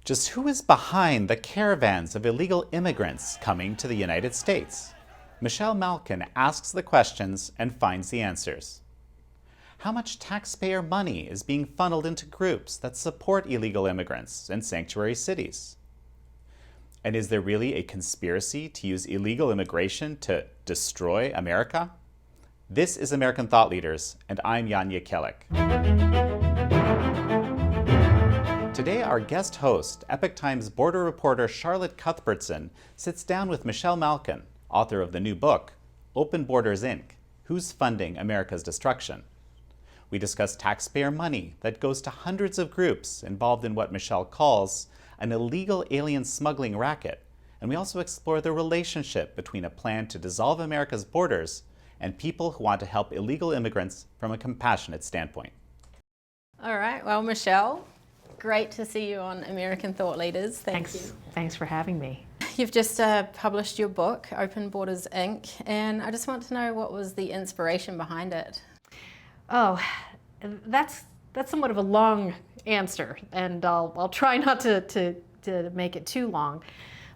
Just who is behind the caravans of illegal immigrants coming to the United States? Michelle Malkin asks the questions and finds the answers. How much taxpayer money is being funneled into groups that support illegal immigrants in sanctuary cities? And is there really a conspiracy to use illegal immigration to destroy America? This is American Thought Leaders, and I'm Jekielek. Today, our guest host, Epoch Times border reporter Charlotte Cuthbertson, sits down with Michelle Malkin, author of the new book, Open Borders, Inc., Who's Funding America's Destruction? We discuss taxpayer money that goes to hundreds of groups involved in what Michelle calls an illegal alien smuggling racket, and we also explore the relationship between a plan to dissolve America's borders and people who want to help illegal immigrants from a compassionate standpoint. All right, well, Michelle, great to see you on American Thought Leaders. Thank you. Thanks for having me. You've just published your book, Open Borders, Inc., and I just want to know what was the inspiration behind it? Oh, that's somewhat of a long answer, and I'll try not to make it too long,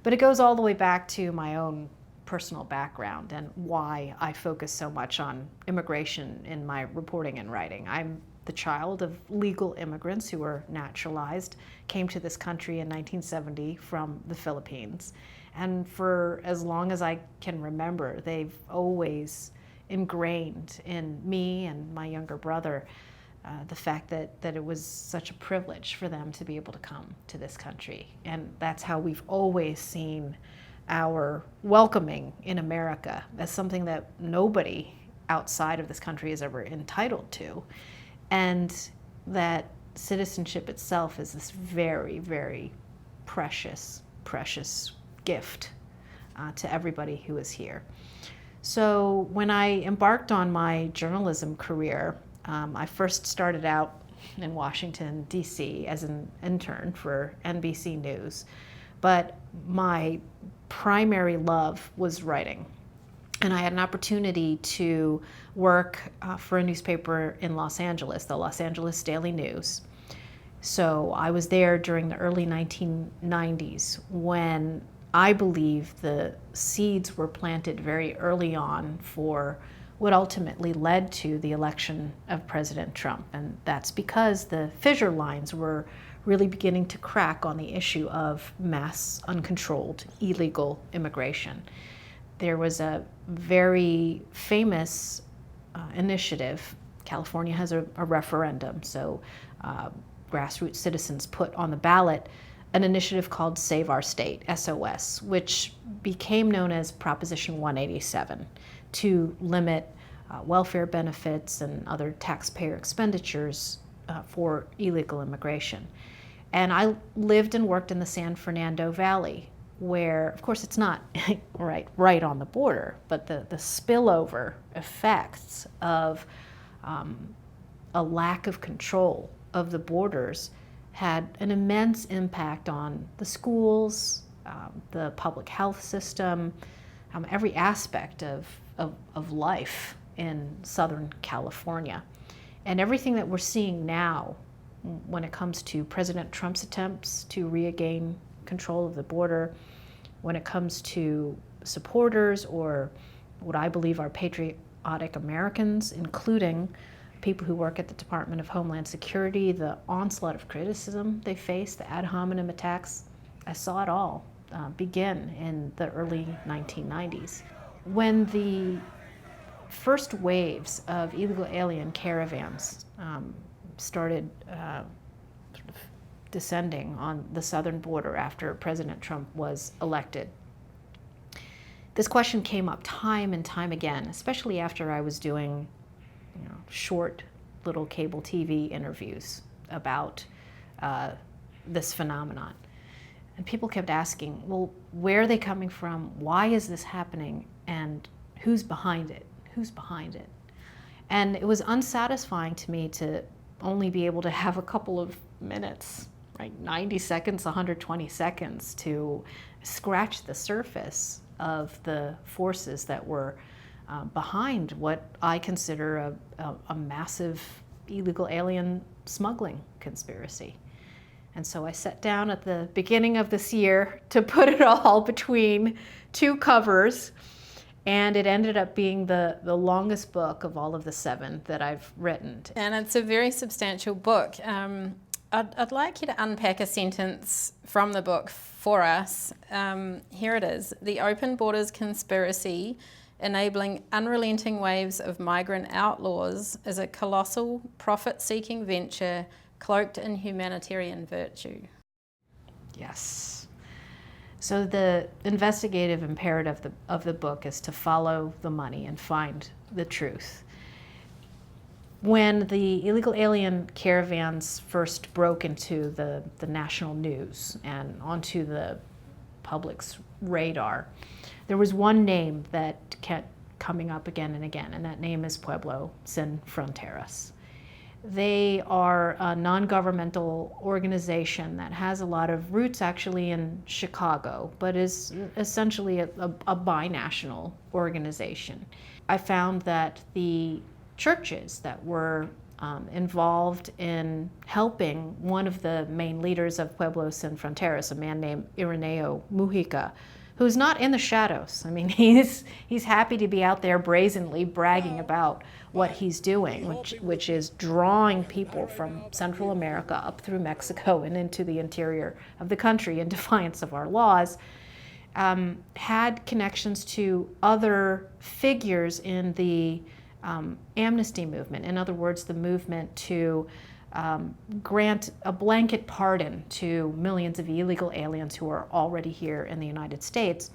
but it goes all the way back to my own personal background and why I focus so much on immigration in my reporting and writing. I'm the child of legal immigrants who were naturalized, came to this country in 1970 from the Philippines. And for as long as I can remember, they've always ingrained in me and my younger brother the fact that it was such a privilege for them to be able to come to this country. And that's how we've always seen our welcoming in America as something that nobody outside of this country is ever entitled to. And that citizenship itself is this very, very precious, precious gift to everybody who is here. So when I embarked on my journalism career, I first started out in Washington, D.C. as an intern for NBC News, but my primary love was writing. And I had an opportunity to work for a newspaper in Los Angeles, the Los Angeles Daily News. So I was there during the early 1990s when I believe the seeds were planted very early on for what ultimately led to the election of President Trump. And that's because the fissure lines were really beginning to crack on the issue of mass, uncontrolled, illegal immigration. There was a very famous initiative. California has a referendum, so grassroots citizens put on the ballot an initiative called Save Our State, SOS, which became known as Proposition 187 to limit welfare benefits and other taxpayer expenditures for illegal immigration. And I lived and worked in the San Fernando Valley, where, of course, it's not right on the border, but the spillover effects of a lack of control of the borders had an immense impact on the schools, the public health system, every aspect of life in Southern California. And everything that we're seeing now when it comes to President Trump's attempts to regain control of the border, when it comes to supporters or what I believe are patriotic Americans, including people who work at the Department of Homeland Security, the onslaught of criticism they face, the ad hominem attacks, I saw it all begin in the early 1990s. When the first waves of illegal alien caravans started sort of descending on the southern border after President Trump was elected, this question came up time and time again, especially after I was doing short little cable TV interviews about this phenomenon. And people kept asking, well, where are they coming from? Why is this happening? And who's behind it? Who's behind it? And it was unsatisfying to me to only be able to have a couple of minutes, 90 seconds, 120 seconds to scratch the surface of the forces that were behind what I consider a massive illegal alien smuggling conspiracy. And so I sat down at the beginning of this year to put it all between two covers, and it ended up being the longest book of all of the 7 that I've written. And it's a very substantial book. I'd like you to unpack a sentence from the book for us. Here it is. The open borders conspiracy enabling unrelenting waves of migrant outlaws is a colossal profit-seeking venture cloaked in humanitarian virtue. Yes. So the investigative imperative of the book is to follow the money and find the truth. When the illegal alien caravans first broke into the national news and onto the public's radar, there was one name that kept coming up again and again, and that name is Pueblo Sin Fronteras. They are a non-governmental organization that has a lot of roots actually in Chicago, but is essentially a binational organization. I found that the churches that were involved in helping one of the main leaders of Pueblo Sin Fronteras, a man named Ireneo Mujica, who's not in the shadows. I mean, he's happy to be out there brazenly bragging about what he's doing, which is drawing people from Central America up through Mexico and into the interior of the country in defiance of our laws, had connections to other figures in the amnesty movement. In other words, the movement to grant a blanket pardon to millions of illegal aliens who are already here in the United States.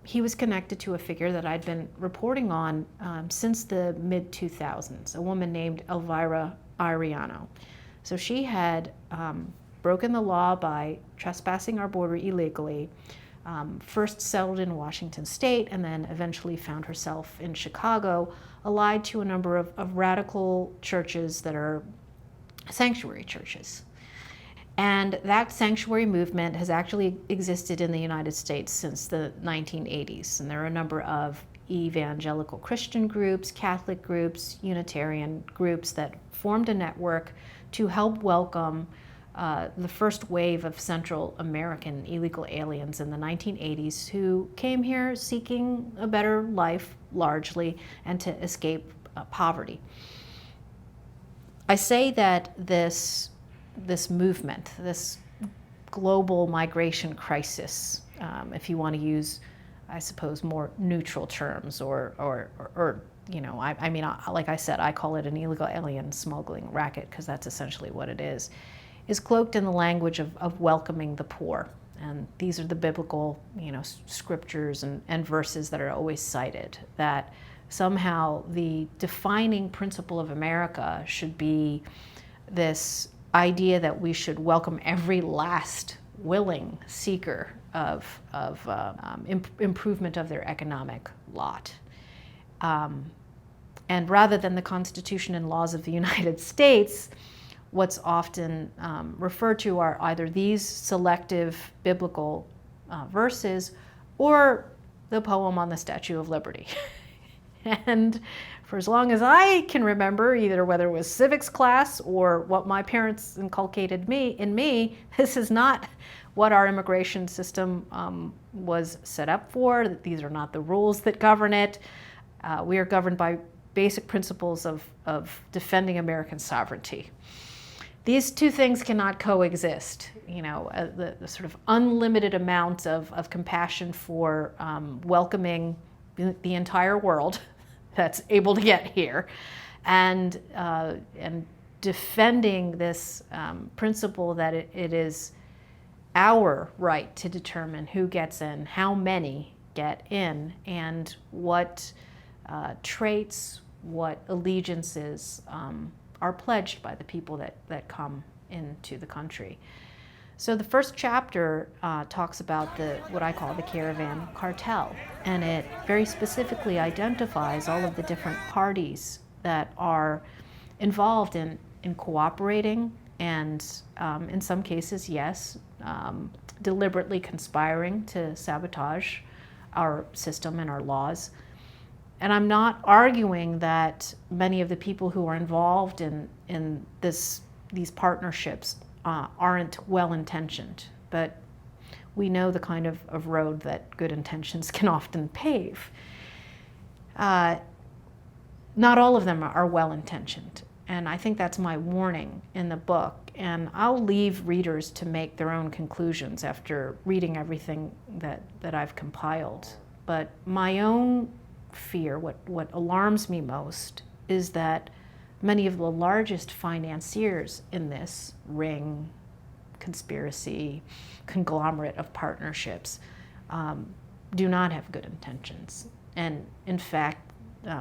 He was connected to a figure that I'd been reporting on since the mid-2000s, a woman named Elvira Arellano. So she had broken the law by trespassing our border illegally, first settled in Washington State, and then eventually found herself in Chicago, allied to a number of radical churches that are sanctuary churches. And that sanctuary movement has actually existed in the United States since the 1980s. And there are a number of evangelical Christian groups, Catholic groups, Unitarian groups that formed a network to help welcome the first wave of Central American illegal aliens in the 1980s who came here seeking a better life, largely, and to escape poverty. I say that this movement, this global migration crisis, if you want to use, I suppose, more neutral terms, or you know, I mean, like I said, I call it an illegal alien smuggling racket because that's essentially what it is cloaked in the language of welcoming the poor. And these are the biblical, you know, scriptures and verses that are always cited, that somehow the defining principle of America should be this idea that we should welcome every last willing seeker of improvement of their economic lot. And rather than the Constitution and laws of the United States, what's often referred to are either these selective biblical verses or the poem on the Statue of Liberty. And for as long as I can remember, either whether it was civics class or what my parents inculcated in me, this is not what our immigration system was set up for. These are not the rules that govern it. We are governed by basic principles of defending American sovereignty. These two things cannot coexist. You know, the sort of unlimited amount of compassion for welcoming the entire world that's able to get here, and defending this principle that it is our right to determine who gets in, how many get in, and what traits, what allegiances are pledged by the people that come into the country. So the first chapter talks about what I call the Caravan Cartel, and it very specifically identifies all of the different parties that are involved in cooperating and, in some cases, yes, deliberately conspiring to sabotage our system and our laws. And I'm not arguing that many of the people who are involved in these partnerships aren't well-intentioned, but we know the kind of road that good intentions can often pave. Not all of them are well-intentioned, and I think that's my warning in the book, and I'll leave readers to make their own conclusions after reading everything that I've compiled. But my own fear, what alarms me most, is that many of the largest financiers in this ring, conspiracy, conglomerate of partnerships do not have good intentions. And in fact,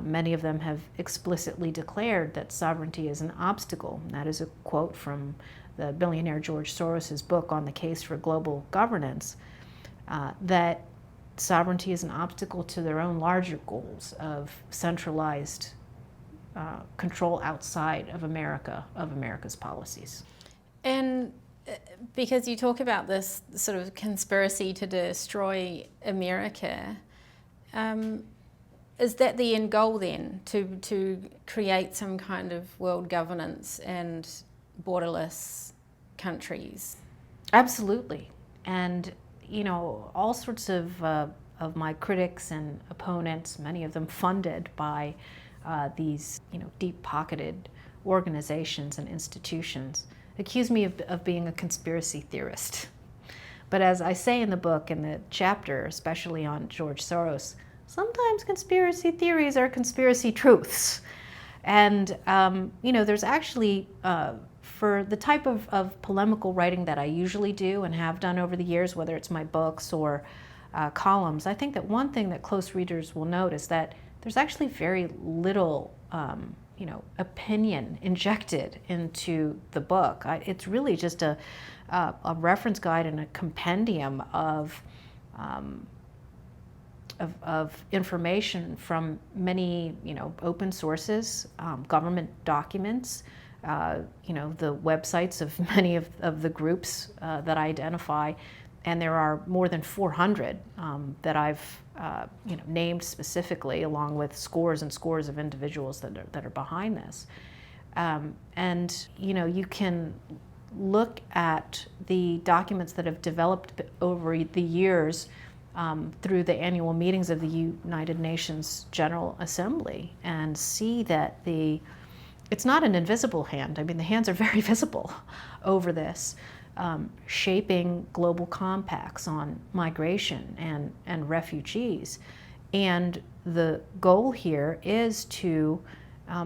many of them have explicitly declared that sovereignty is an obstacle. And that is a quote from the billionaire George Soros's book on the case for global governance, that sovereignty is an obstacle to their own larger goals of centralized control outside of America, of America's policies. And because you talk about this sort of conspiracy to destroy America, is that the end goal then, to create some kind of world governance and borderless countries? Absolutely. And, all sorts of my critics and opponents, many of them funded by these, deep-pocketed organizations and institutions, accuse me of being a conspiracy theorist. But as I say in the book, in the chapter, especially on George Soros, sometimes conspiracy theories are conspiracy truths. And, there's actually, for the type of polemical writing that I usually do and have done over the years, whether it's my books or columns, I think that one thing that close readers will note is that there's actually very little, opinion injected into the book. It's really just a reference guide and a compendium of information from many, open sources, government documents, the websites of many of the groups that I identify, and there are more than 400 that I've named specifically, along with scores and scores of individuals that are behind this. And you can look at the documents that have developed over the years through the annual meetings of the United Nations General Assembly and see that it's not an invisible hand. I mean, the hands are very visible over this, shaping global compacts on migration and refugees. And the goal here is to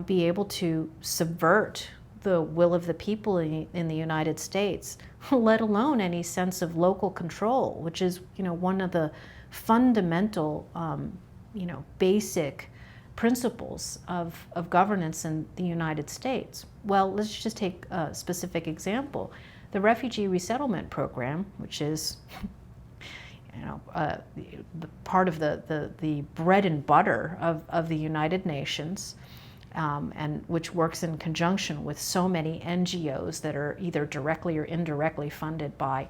be able to subvert the will of the people in the United States, let alone any sense of local control, which is, one of the fundamental, basic principles of governance in the United States. Well, let's just take a specific example. The Refugee Resettlement Program, which is, part of the bread and butter of the United Nations, and which works in conjunction with so many NGOs that are either directly or indirectly funded by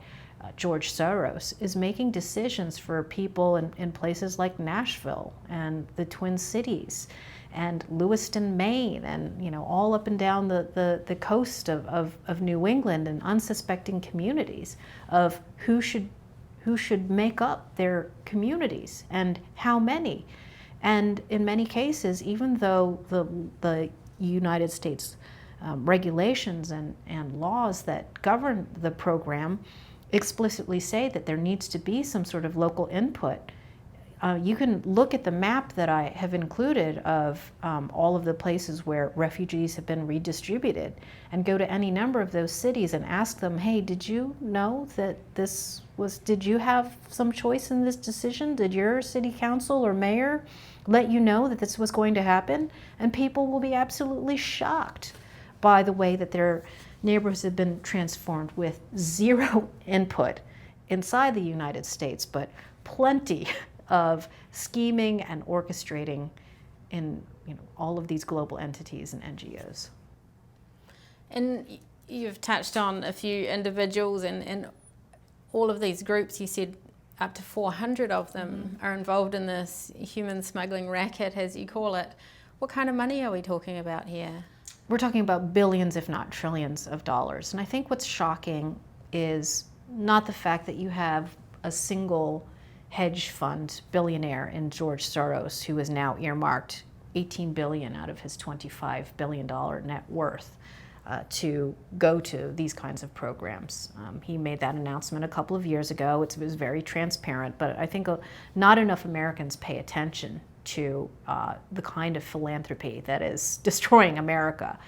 George Soros, is making decisions for people in places like Nashville and the Twin Cities and Lewiston, Maine, and all up and down the coast of New England, and unsuspecting communities of who should make up their communities and how many. And in many cases, even though the United States regulations and laws that govern the program explicitly say that there needs to be some sort of local input, you can look at the map that I have included of all of the places where refugees have been redistributed, and go to any number of those cities and ask them, hey, did you know that did you have some choice in this decision? Did your city council or mayor let you know that this was going to happen? And people will be absolutely shocked by the way that their neighborhoods have been transformed with zero input inside the United States, but plenty of scheming and orchestrating in all of these global entities and NGOs. And you've touched on a few individuals and all of these groups. You said up to 400 of them are involved in this human smuggling racket, as you call it. What kind of money are we talking about here? we're talking about billions, if not trillions of dollars. And I think what's shocking is not the fact that you have a single hedge fund billionaire in George Soros, who is now earmarked $18 billion out of his $25 billion net worth to go to these kinds of programs. He made that announcement a couple of years ago. It was very transparent, but I think not enough Americans pay attention to the kind of philanthropy that is destroying America.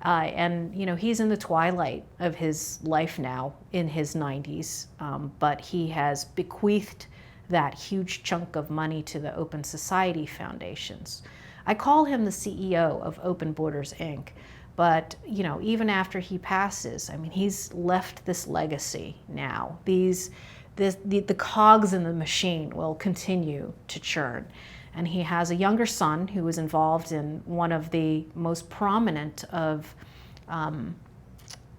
And he's in the twilight of his life now, in his 90s, but he has bequeathed that huge chunk of money to the Open Society foundations. I call him the CEO of Open Borders, Inc., but even after he passes, I mean, he's left this legacy now. The cogs in the machine will continue to churn. And he has a younger son who was involved in one of the most prominent of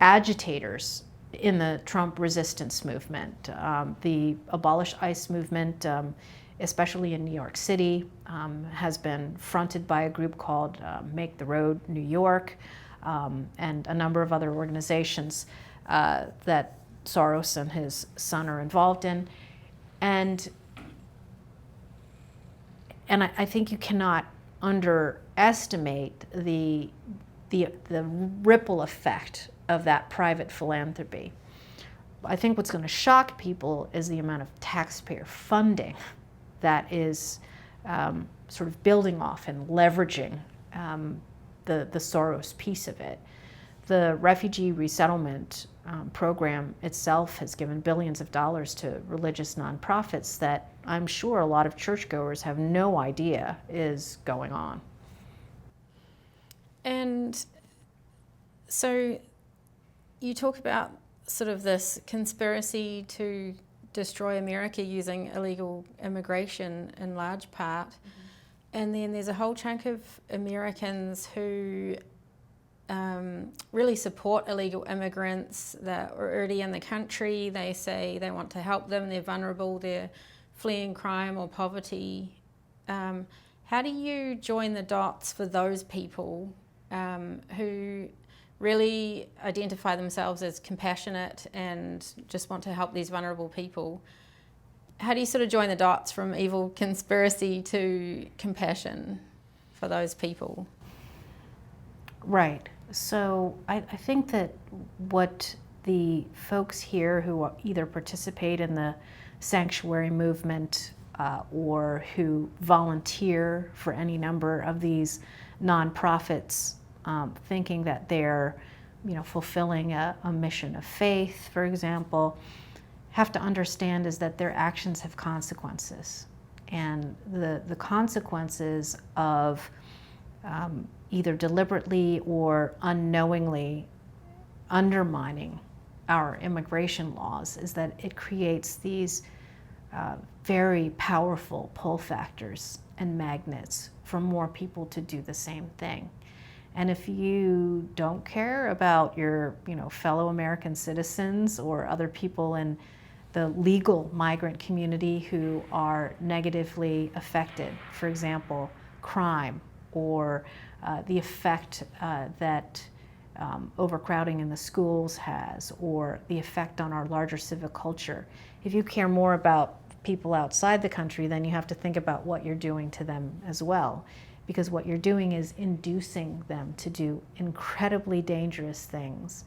agitators in the Trump resistance movement. The Abolish ICE movement, especially in New York City, has been fronted by a group called Make the Road New York, and a number of other organizations that Soros and his son are involved in. And I think you cannot underestimate the ripple effect of that private philanthropy. I think what's going to shock people is the amount of taxpayer funding that is sort of building off and leveraging the Soros piece of it. The Refugee Resettlement program itself has given billions of dollars to religious nonprofits that I'm sure a lot of churchgoers have no idea is going on. And so you talk about sort of this conspiracy to destroy America using illegal immigration in large part. Mm-hmm. And then there's a whole chunk of Americans who really support illegal immigrants that are already in the country. They say they want to help them, they're vulnerable, they're fleeing crime or poverty. How do you join the dots for those people who really identify themselves as compassionate and just want to help these vulnerable people? How do you sort of join the dots from evil conspiracy to compassion for those people? Right. So I think that what the folks here who either participate in the sanctuary movement or who volunteer for any number of these nonprofits, thinking that they're fulfilling a mission of faith, for example, have to understand is that their actions have consequences. And the consequences of either deliberately or unknowingly undermining our immigration laws is that it creates these very powerful pull factors and magnets for more people to do the same thing. And if you don't care about your fellow American citizens or other people in the legal migrant community who are negatively affected, for example, crime or the effect that overcrowding in the schools has, or the effect on our larger civic culture. If you care more about people outside the country, then you have to think about what you're doing to them as well. Because what you're doing is inducing them to do incredibly dangerous things,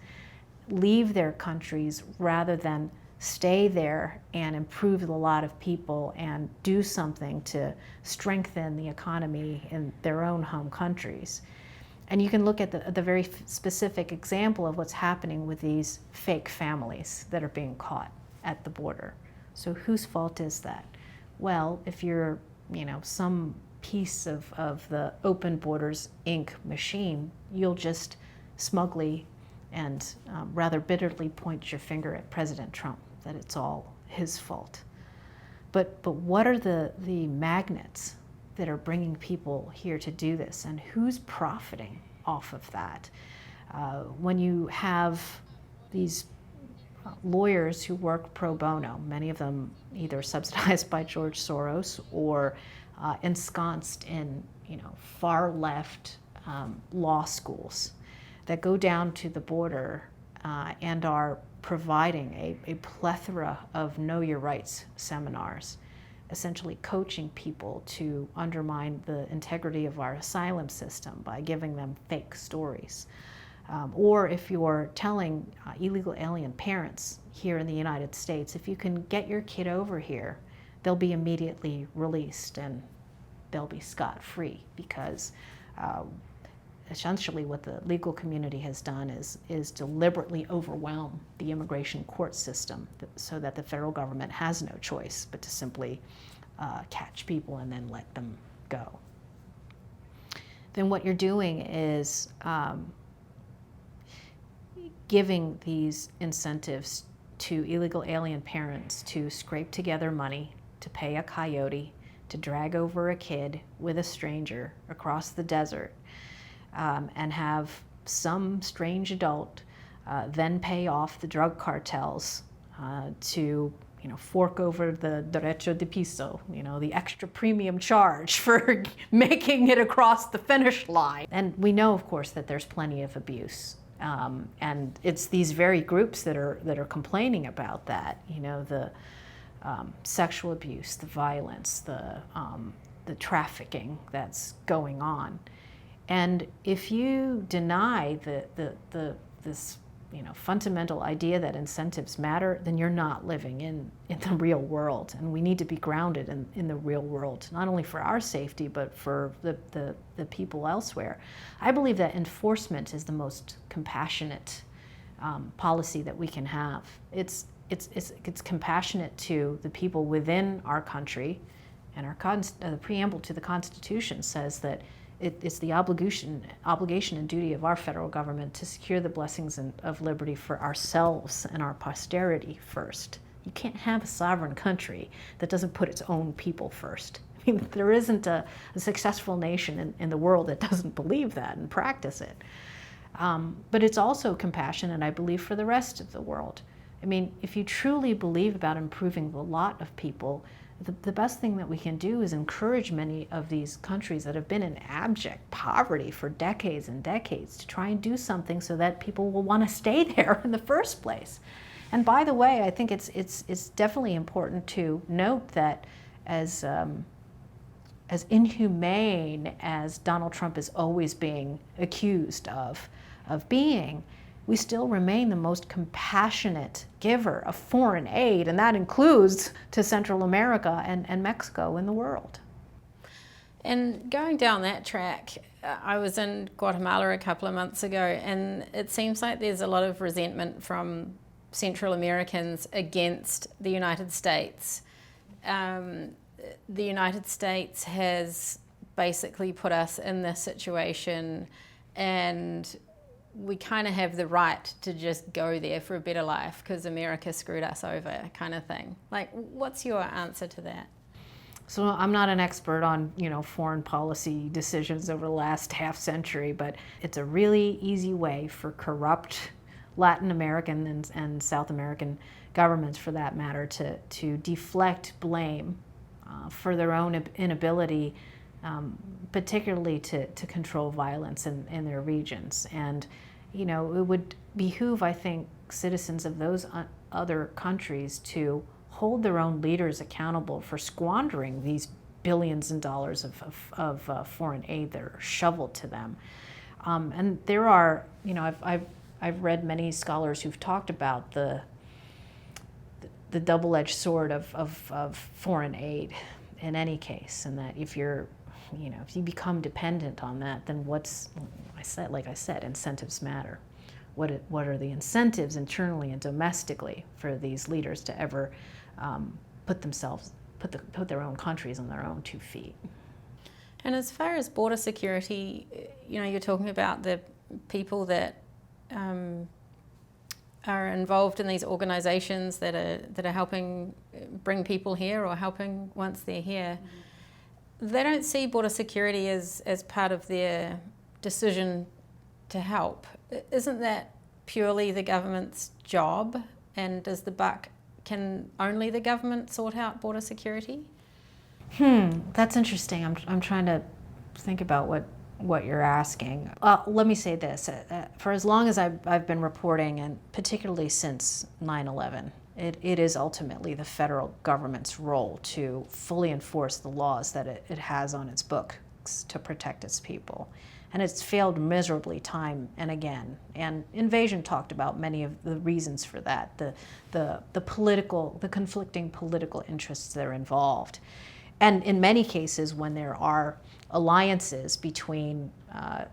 leave their countries rather than stay there and improve the lot of people and do something to strengthen the economy in their own home countries. And you can look at the very specific example of what's happening with these fake families that are being caught at the border. So whose fault is that? Well, if you're, some piece of the Open Borders, Inc. machine, you'll just smugly and rather bitterly point your finger at President Trump, that it's all his fault. But what are the magnets that are bringing people here to do this, and who's profiting off of that? When you have these lawyers who work pro bono, many of them either subsidized by George Soros or ensconced in far left law schools, that go down to the border and are providing a plethora of Know Your Rights seminars, essentially coaching people to undermine the integrity of our asylum system by giving them fake stories. Or if you're telling illegal alien parents here in the United States, if you can get your kid over here, they'll be immediately released and they'll be scot-free, because essentially what the legal community has done is deliberately overwhelm the immigration court system so that the federal government has no choice but to simply catch people and then let them go. Then what you're doing is giving these incentives to illegal alien parents to scrape together money, to pay a coyote, to drag over a kid with a stranger across the desert, and have some strange adult then pay off the drug cartels to fork over the derecho de piso, the extra premium charge for making it across the finish line. And we know, of course, that there's plenty of abuse. And it's these very groups that are complaining about that, the sexual abuse, the violence, the trafficking that's going on. And if you deny this fundamental idea that incentives matter, then you're not living in the real world. And we need to be grounded in the real world, not only for our safety, but for the people elsewhere. I believe that enforcement is the most compassionate policy that we can have. It's compassionate to the people within our country, and the preamble to the Constitution says that it's the obligation and duty of our federal government to secure the blessings of liberty for ourselves and our posterity first. You can't have a sovereign country that doesn't put its own people first. I mean, there isn't a successful nation in the world that doesn't believe that and practice it. But it's also compassionate, I believe, for the rest of the world. I mean, if you truly believe about improving the lot of people, the best thing that we can do is encourage many of these countries that have been in abject poverty for decades and decades to try and do something so that people will want to stay there in the first place. And by the way, I think it's definitely important to note that as inhumane as Donald Trump is always being accused of being, we still remain the most compassionate giver of foreign aid, and that includes to Central America and Mexico in the world. And going down that track, I was in Guatemala a couple of months ago, and it seems like there's a lot of resentment from Central Americans against the United States. The United States has basically put us in this situation, and we kind of have the right to just go there for a better life because America screwed us over, kind of thing. Like, what's your answer to that? So I'm not an expert on, foreign policy decisions over the last half century, but it's a really easy way for corrupt Latin American and South American governments, for that matter, to deflect blame for their own inability, particularly to control violence in their regions. And, it would behoove, I think, citizens of those other countries to hold their own leaders accountable for squandering these billions in dollars of foreign aid that are shoveled to them. And there are, I've read many scholars who've talked about the double-edged sword of foreign aid in any case, and that if you become dependent on that, then like I said, incentives matter. What are the incentives internally and domestically for these leaders to ever put their own countries on their own 2 feet? And as far as border security, you're talking about the people that are involved in these organizations that are helping bring people here or helping once they're here. Mm-hmm. They don't see border security as part of their decision to help. Isn't that purely the government's job? And can only the government sort out border security? That's interesting. I'm trying to think about what you're asking. Let me say this. For as long as I've been reporting, and particularly since 9/11, it is ultimately the federal government's role to fully enforce the laws that it has on its books to protect its people. And it's failed miserably time and again. And Invasion talked about many of the reasons for that, the conflicting political interests that are involved. And in many cases, when there are alliances between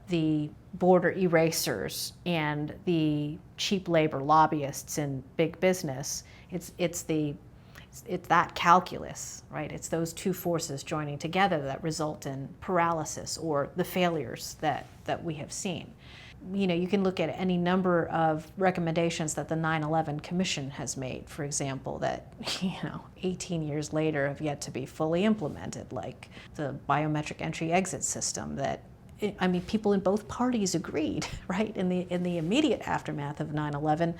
the border erasers and the cheap labor lobbyists in big business, it's that calculus, right? It's those two forces joining together that result in paralysis or the failures that we have seen. You know, you can look at any number of recommendations that the 9/11 Commission has made, for example, that, 18 years later have yet to be fully implemented, like the biometric entry-exit system that, people in both parties agreed, right? In the immediate aftermath of 9/11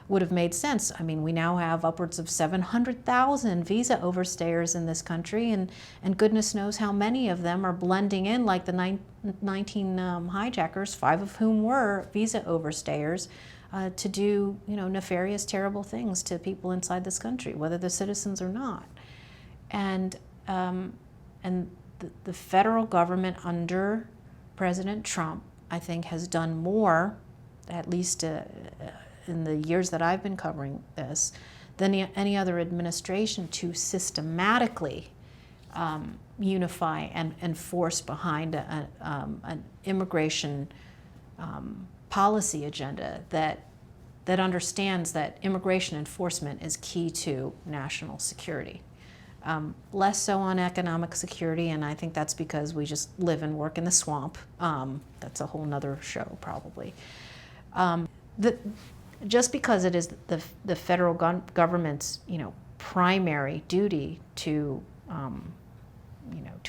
would have made sense. We now have upwards of 700,000 visa overstayers in this country, and goodness knows how many of them are blending in like the 19 hijackers, 5 of whom were visa overstayers, to do nefarious, terrible things to people inside this country, whether they're citizens or not. And the federal government under President Trump, I think, has done more, at least in the years that I've been covering this, than any other administration to systematically unify and enforce behind an immigration policy agenda that understands that immigration enforcement is key to national security. Less so on economic security, and I think that's because we just live and work in the swamp. That's a whole nother show, probably. Just because it is the federal government's primary duty to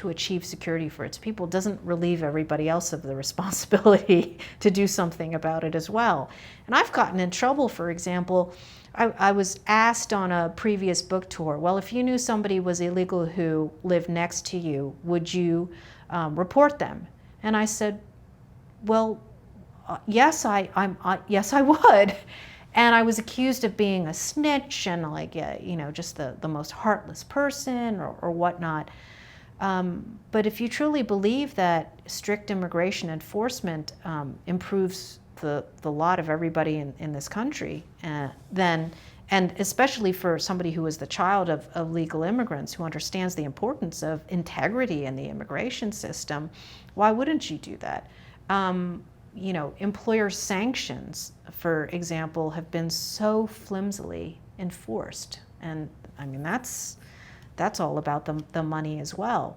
achieve security for its people doesn't relieve everybody else of the responsibility to do something about it as well. And I've gotten in trouble, for example, I was asked on a previous book tour, well, if you knew somebody was illegal who lived next to you, would you report them? And I said, well, yes, yes, I would. And I was accused of being a snitch and just the most heartless person or whatnot. But if you truly believe that strict immigration enforcement improves the lot of everybody in this country, then, and especially for somebody who is the child of legal immigrants who understands the importance of integrity in the immigration system, why wouldn't you do that? Employer sanctions, for example, have been so flimsily enforced. And that's all about the money as well.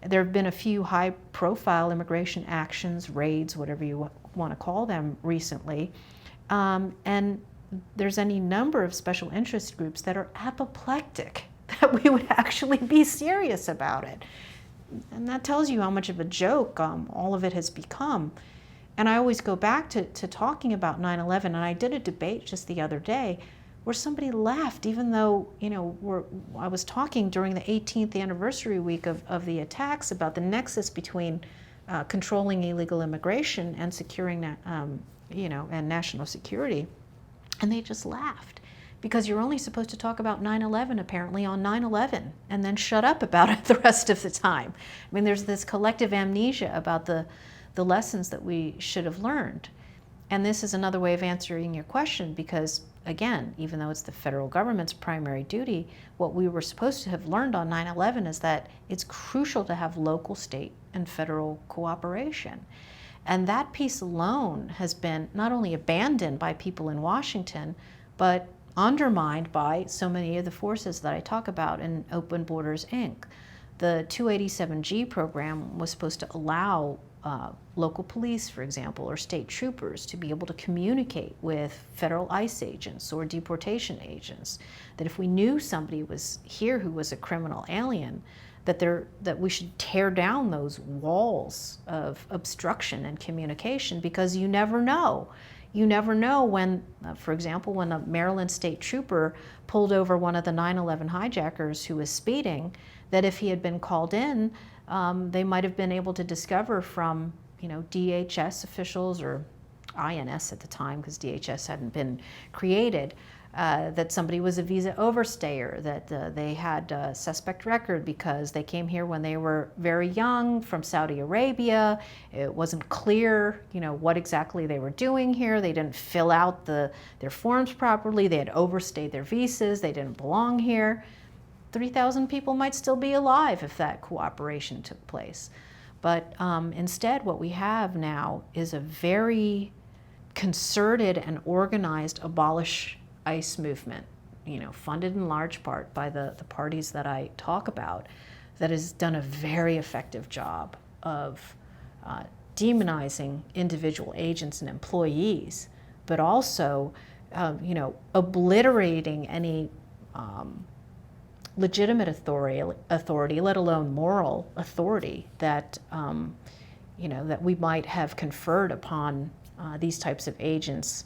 There have been a few high-profile immigration actions, raids, whatever you want to call them, recently. And there's any number of special interest groups that are apoplectic that we would actually be serious about it. And that tells you how much of a joke all of it has become. And I always go back to talking about 9/11, and I did a debate just the other day where somebody laughed, even though I was talking during the 18th anniversary week of the attacks about the nexus between controlling illegal immigration and securing that, and national security, and they just laughed because you're only supposed to talk about 9/11 apparently on 9/11 and then shut up about it the rest of the time. There's this collective amnesia about the lessons that we should have learned. And this is another way of answering your question because, again, even though it's the federal government's primary duty, what we were supposed to have learned on 9/11 is that it's crucial to have local, state, and federal cooperation. And that piece alone has been not only abandoned by people in Washington, but undermined by so many of the forces that I talk about in Open Borders, Inc. The 287G program was supposed to allow local police, for example, or state troopers to be able to communicate with federal ICE agents or deportation agents. That if we knew somebody was here who was a criminal alien, that we should tear down those walls of obstruction and communication, because you never know. You never know when, for example, when a Maryland state trooper pulled over one of the 9/11 hijackers who was speeding, that if he had been called in, they might have been able to discover from DHS officials, or INS at the time, because DHS hadn't been created, that somebody was a visa overstayer, that they had a suspect record because they came here when they were very young from Saudi Arabia. It wasn't clear, what exactly they were doing here. They didn't fill out their forms properly. They had overstayed their visas. They didn't belong here. 3,000 people might still be alive if that cooperation took place. But instead, what we have now is a very concerted and organized abolish ICE movement, funded in large part by the parties that I talk about, that has done a very effective job of demonizing individual agents and employees, but also, obliterating any legitimate authority, let alone moral authority that that we might have conferred upon these types of agents,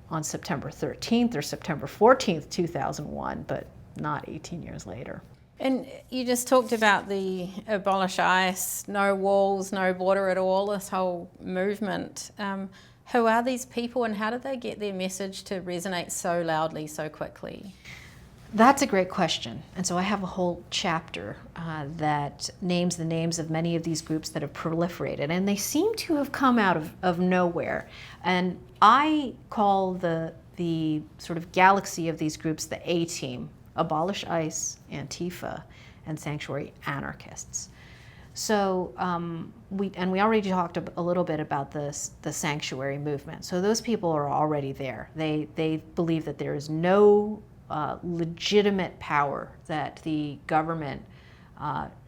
on September 13th or September 14th, 2001, but not 18 years later. And you just talked about the abolish ICE, no walls, no border at all, this whole movement. Who are these people, and how did they get their message to resonate so loudly, so quickly? That's a great question. And so I have a whole chapter that names the names of many of these groups that have proliferated, and they seem to have come out of nowhere. And I call the sort of galaxy of these groups the A-team: Abolish ICE, Antifa, and Sanctuary Anarchists. So we already talked a little bit about the sanctuary movement. So those people are already there. They believe that there is no legitimate power that the government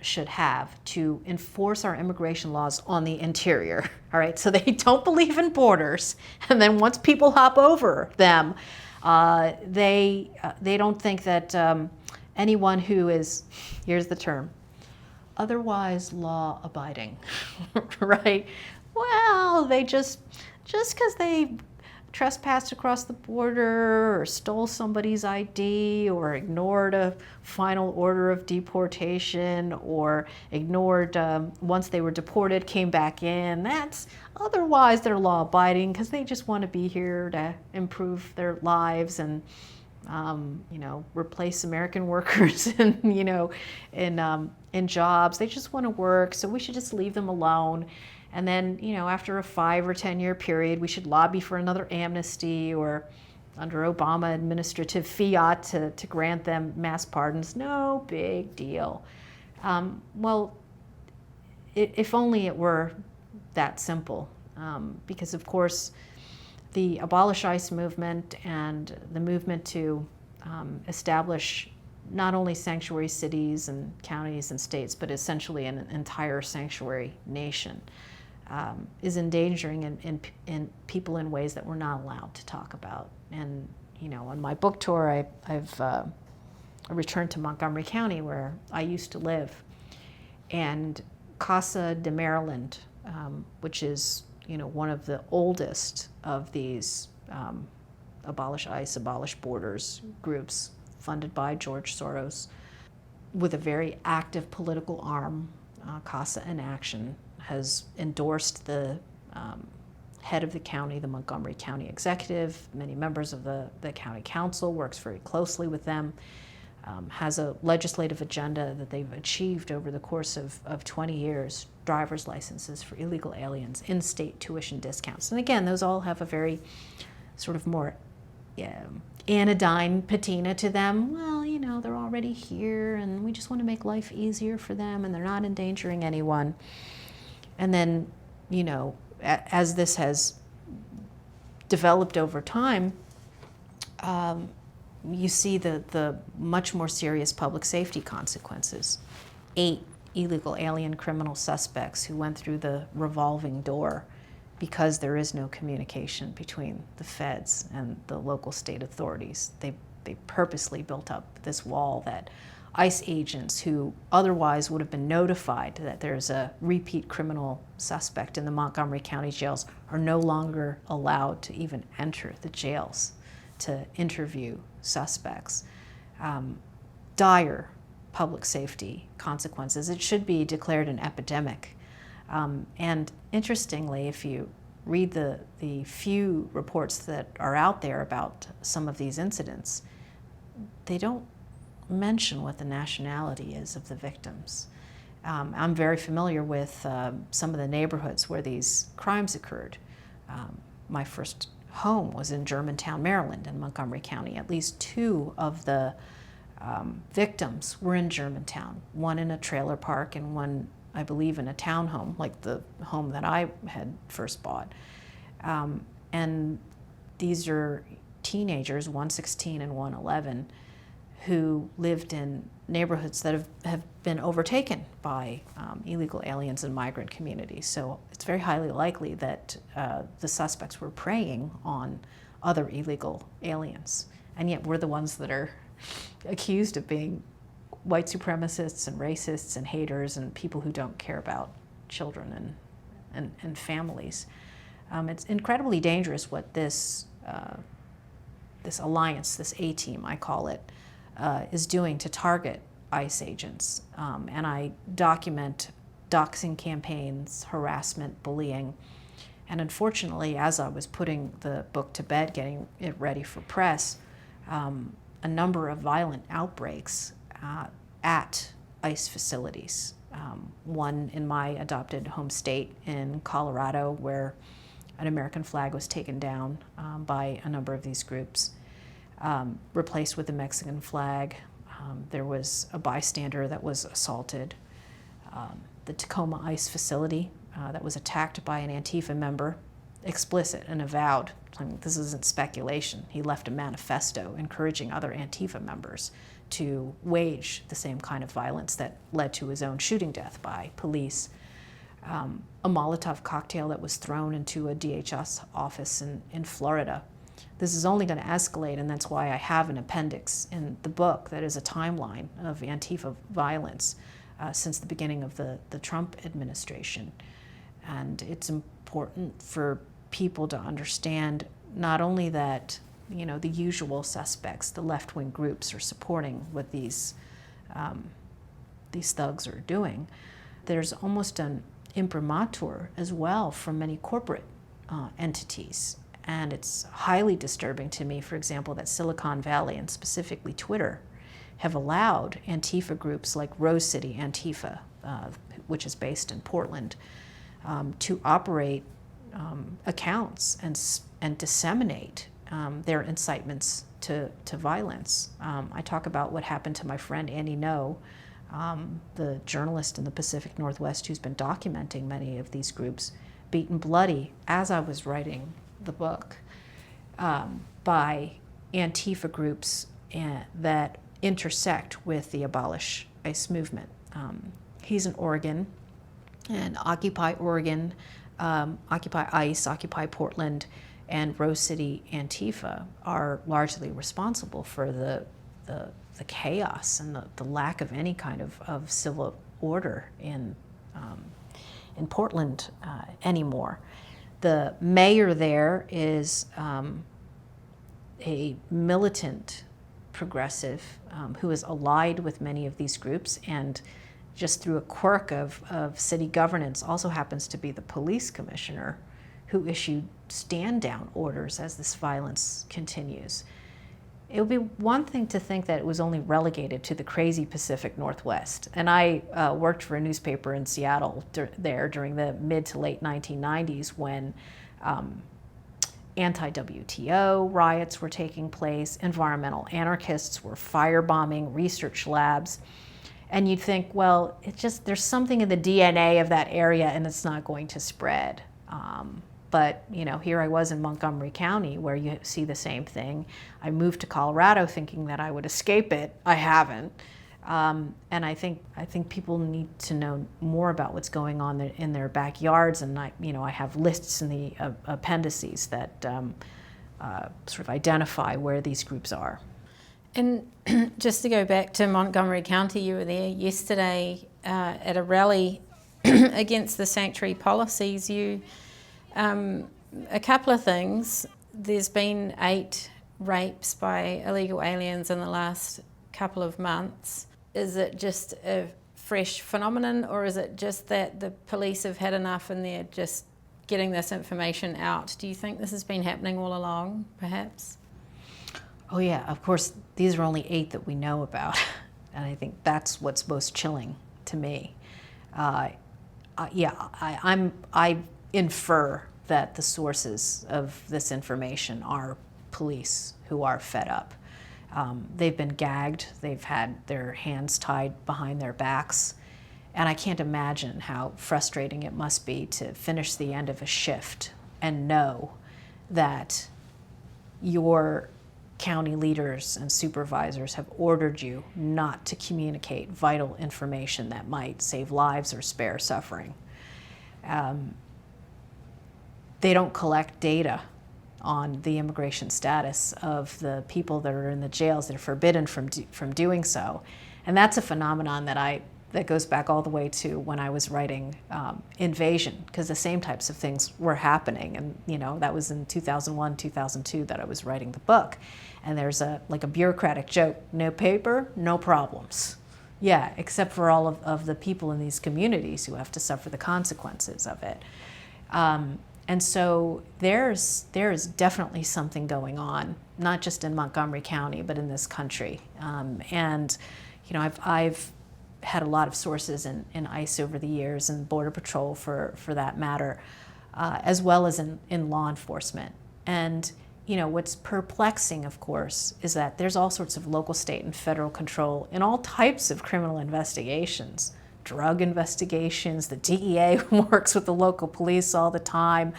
should have to enforce our immigration laws on the interior. All right, so they don't believe in borders, and then once people hop over them, they don't think that anyone who is, here's the term, otherwise law-abiding, right? Well, they just because they trespassed across the border or stole somebody's ID or ignored a final order of deportation or ignored once they were deported, came back in. That's otherwise they're law-abiding because they just want to be here to improve their lives and replace American workers and in jobs. They just want to work, so we should just leave them alone. And then, after a 5 or 10 year period, we should lobby for another amnesty or under Obama administrative fiat to grant them mass pardons. No big deal. Well, if only it were that simple. Because, of course, the Abolish ICE movement and the movement to establish not only sanctuary cities and counties and states, but essentially an entire sanctuary nation, is endangering in people in ways that we're not allowed to talk about. And, on my book tour, I've returned to Montgomery County, where I used to live, and Casa de Maryland, which is, one of the oldest of these Abolish ICE, Abolish Borders groups funded by George Soros, with a very active political arm, Casa in Action, has endorsed the head of the county, the Montgomery County Executive. Many members of the county council, works very closely with them, has a legislative agenda that they've achieved over the course of 20 years, driver's licenses for illegal aliens, in-state tuition discounts. And again, those all have a very sort of more anodyne patina to them. Well, they're already here and we just want to make life easier for them and they're not endangering anyone. And then, as this has developed over time, you see the much more serious public safety consequences. 8 illegal alien criminal suspects who went through the revolving door because there is no communication between the feds and the local state authorities. They purposely built up this wall that ICE agents who otherwise would have been notified that there's a repeat criminal suspect in the Montgomery County jails are no longer allowed to even enter the jails to interview suspects. Dire public safety consequences. It should be declared an epidemic. And interestingly, if you read the few reports that are out there about some of these incidents, they don't mention what the nationality is of the victims. I'm very familiar with some of the neighborhoods where these crimes occurred. My first home was in Germantown, Maryland, in Montgomery County. At least 2 of the victims were in Germantown, one in a trailer park and one, I believe, in a townhome, like the home that I had first bought. And these are teenagers, 116 and 111, who lived in neighborhoods that have been overtaken by illegal aliens and migrant communities. So it's very highly likely that the suspects were preying on other illegal aliens. And yet we're the ones that are accused of being white supremacists and racists and haters and people who don't care about children and families. It's incredibly dangerous what this alliance, this A-team, I call it, is doing to target ICE agents. And I document doxing campaigns, harassment, bullying. And unfortunately, as I was putting the book to bed, getting it ready for press, a number of violent outbreaks at ICE facilities. One in my adopted home state in Colorado, where an American flag was taken down by a number of these groups, replaced with a Mexican flag. There was a bystander that was assaulted. The Tacoma ICE facility that was attacked by an Antifa member, explicit and avowed. I mean, this isn't speculation. He left a manifesto encouraging other Antifa members to wage the same kind of violence that led to his own shooting death by police. A Molotov cocktail that was thrown into a DHS office in Florida. This is only going to escalate, and that's why I have an appendix in the book that is a timeline of Antifa violence since the beginning of the Trump administration. And it's important for people to understand not only that, you know, the usual suspects, the left-wing groups, are supporting what these thugs are doing. There's almost an imprimatur as well from many corporate entities. And it's highly disturbing to me, for example, that Silicon Valley, and specifically Twitter, have allowed Antifa groups like Rose City Antifa, which is based in Portland, to operate accounts and disseminate their incitements to violence. I talk about what happened to my friend Andy Ngo, the journalist in the Pacific Northwest who's been documenting many of these groups, beaten bloody as I was writing the book by Antifa groups that intersect with the Abolish ICE movement. He's in Oregon, and Occupy Oregon, Occupy ICE, Occupy Portland, and Rose City Antifa are largely responsible for the chaos and the lack of any kind of civil order in Portland anymore. The mayor there is a militant progressive who is allied with many of these groups, and just through a quirk of city governance also happens to be the police commissioner who issued stand-down orders as this violence continues. It would be one thing to think that it was only relegated to the crazy Pacific Northwest. And I worked for a newspaper in Seattle there during the mid to late 1990s when anti-WTO riots were taking place, environmental anarchists were firebombing research labs. And you'd think, well, there's something in the DNA of that area and it's not going to spread. But you know, here I was in Montgomery County where you see the same thing. I moved to Colorado thinking that I would escape it. I haven't. And I think people need to know more about what's going on in their backyards. And I have lists in the appendices that sort of identify where these groups are. And just to go back to Montgomery County, you were there yesterday at a rally against the sanctuary policies. A couple of things. There's been 8 rapes by illegal aliens in the last couple of months. Is it just a fresh phenomenon, or is it just that the police have had enough and they're just getting this information out? Do you think this has been happening all along, perhaps? Oh yeah, of course, these are only 8 that we know about. And I think that's what's most chilling to me. I infer that the sources of this information are police who are fed up. They've been gagged, they've had their hands tied behind their backs, and I can't imagine how frustrating it must be to finish the end of a shift and know that your county leaders and supervisors have ordered you not to communicate vital information that might save lives or spare suffering. They don't collect data on the immigration status of the people that are in the jails. They're forbidden from doing so. And that's a phenomenon that goes back all the way to when I was writing Invasion, because the same types of things were happening. And that was in 2001, 2002 that I was writing the book. And there's a bureaucratic joke: no paper, no problems. Yeah, except for all of the people in these communities who have to suffer the consequences of it. And so there's definitely something going on, not just in Montgomery County, but in this country. I've had a lot of sources in ICE over the years, and Border Patrol for that matter, as well as in law enforcement. And what's perplexing, of course, is that there's all sorts of local, state, and federal control in all types of criminal investigations. Drug investigations, the DEA works with the local police all the time.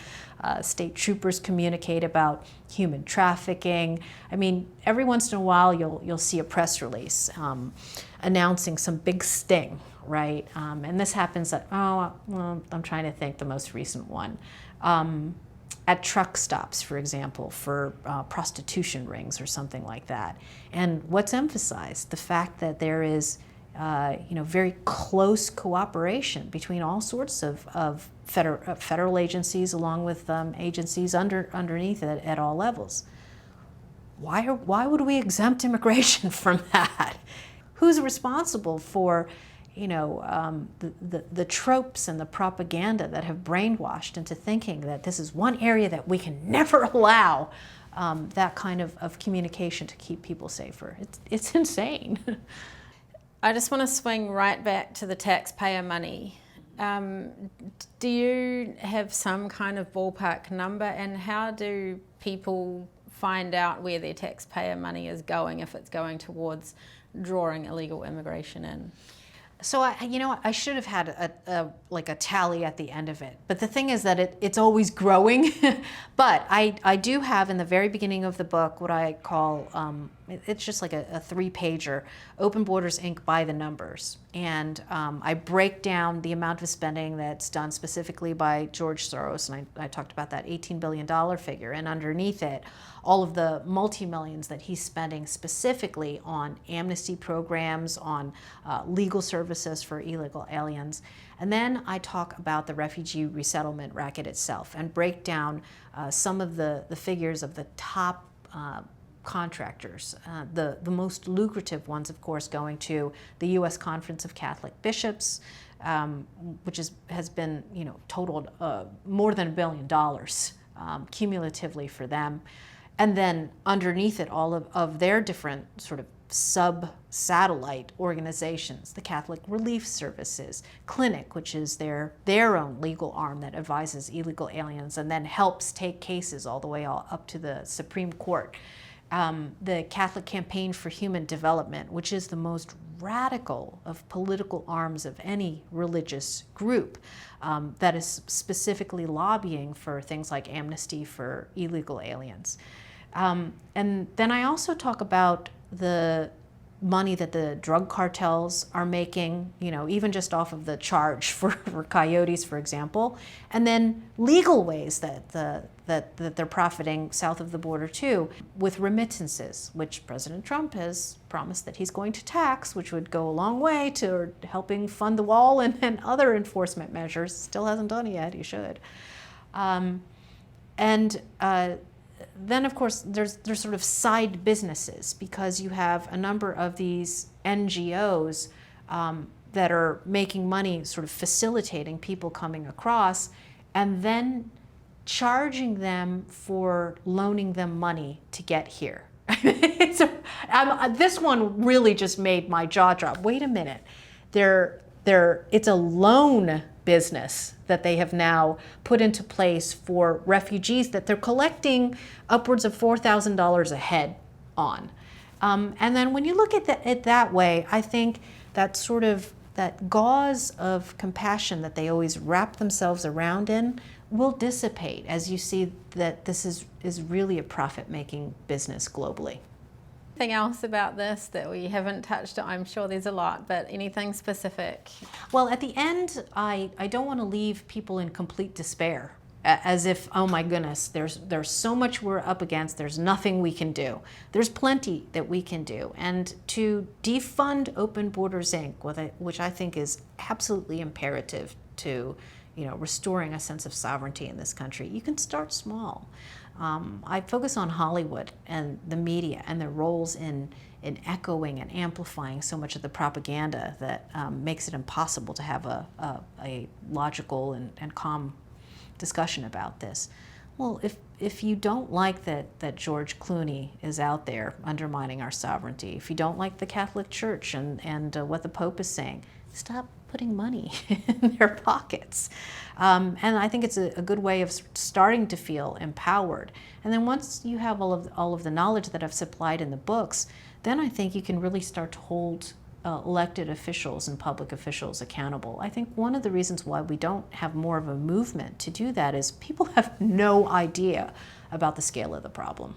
State troopers communicate about human trafficking. I mean, every once in a while you'll see a press release announcing some big sting, right? And this happens I'm trying to think the most recent one. At truck stops, for example, for prostitution rings or something like that. And what's emphasized? The fact that there is very close cooperation between all sorts of federal agencies, along with agencies underneath it at all levels. Why would we exempt immigration from that? Who's responsible for the tropes and the propaganda that have brainwashed into thinking that this is one area that we can never allow that kind of communication to keep people safer? It's insane. I just want to swing right back to the taxpayer money. Do you have some kind of ballpark number, and how do people find out where their taxpayer money is going if it's going towards drawing illegal immigration in? So I should have had a tally at the end of it. But the thing is that it's always growing. But I do have in the very beginning of the book what I call, it's just like a 3-pager, Open Borders, Inc. by the numbers. And I break down the amount of spending that's done specifically by George Soros. And I talked about that $18 billion figure. And underneath it, all of the multi-millions that he's spending specifically on amnesty programs, on legal services for illegal aliens. And then I talk about the refugee resettlement racket itself and break down some of the figures of the top contractors. The most lucrative ones, of course, going to the U.S. Conference of Catholic Bishops, which has been totaled more than $1 billion cumulatively for them. And then underneath it, all of their different sort of sub-satellite organizations, the Catholic Relief Services, Clinic, which is their own legal arm that advises illegal aliens and then helps take cases all the way up to the Supreme Court. The Catholic Campaign for Human Development, which is the most radical of political arms of any religious group that is specifically lobbying for things like amnesty for illegal aliens. And then I also talk about the money that the drug cartels are making, even just off of the charge for coyotes, for example, and then legal ways that they're profiting south of the border too, with remittances, which President Trump has promised that he's going to tax, which would go a long way to helping fund the wall and other enforcement measures. Still hasn't done it yet, he should. Then, of course, there's sort of side businesses, because you have a number of these NGOs that are making money sort of facilitating people coming across, and then charging them for loaning them money to get here. This one really just made my jaw drop. Wait a minute. It's a loan business that they have now put into place for refugees that they're collecting upwards of $4,000 a head on. And then when you look at it that way, I think that sort of that gauze of compassion that they always wrap themselves around in will dissipate as you see that this is really a profit-making business globally. Anything else about this that we haven't touched on? I'm sure there's a lot, but anything specific? Well, at the end, I don't want to leave people in complete despair, as if, oh my goodness, there's so much we're up against, there's nothing we can do. There's plenty that we can do. And to defund Open Borders, Inc., which I think is absolutely imperative to restoring a sense of sovereignty in this country, you can start small. I focus on Hollywood and the media and their roles in echoing and amplifying so much of the propaganda that makes it impossible to have a logical and calm discussion about this. Well, if you don't like that George Clooney is out there undermining our sovereignty, if you don't like the Catholic Church and what the Pope is saying, stop putting money in their pockets. And I think it's a good way of starting to feel empowered. And then once you have all of the knowledge that I've supplied in the books, then I think you can really start to hold elected officials and public officials accountable. I think one of the reasons why we don't have more of a movement to do that is people have no idea about the scale of the problem.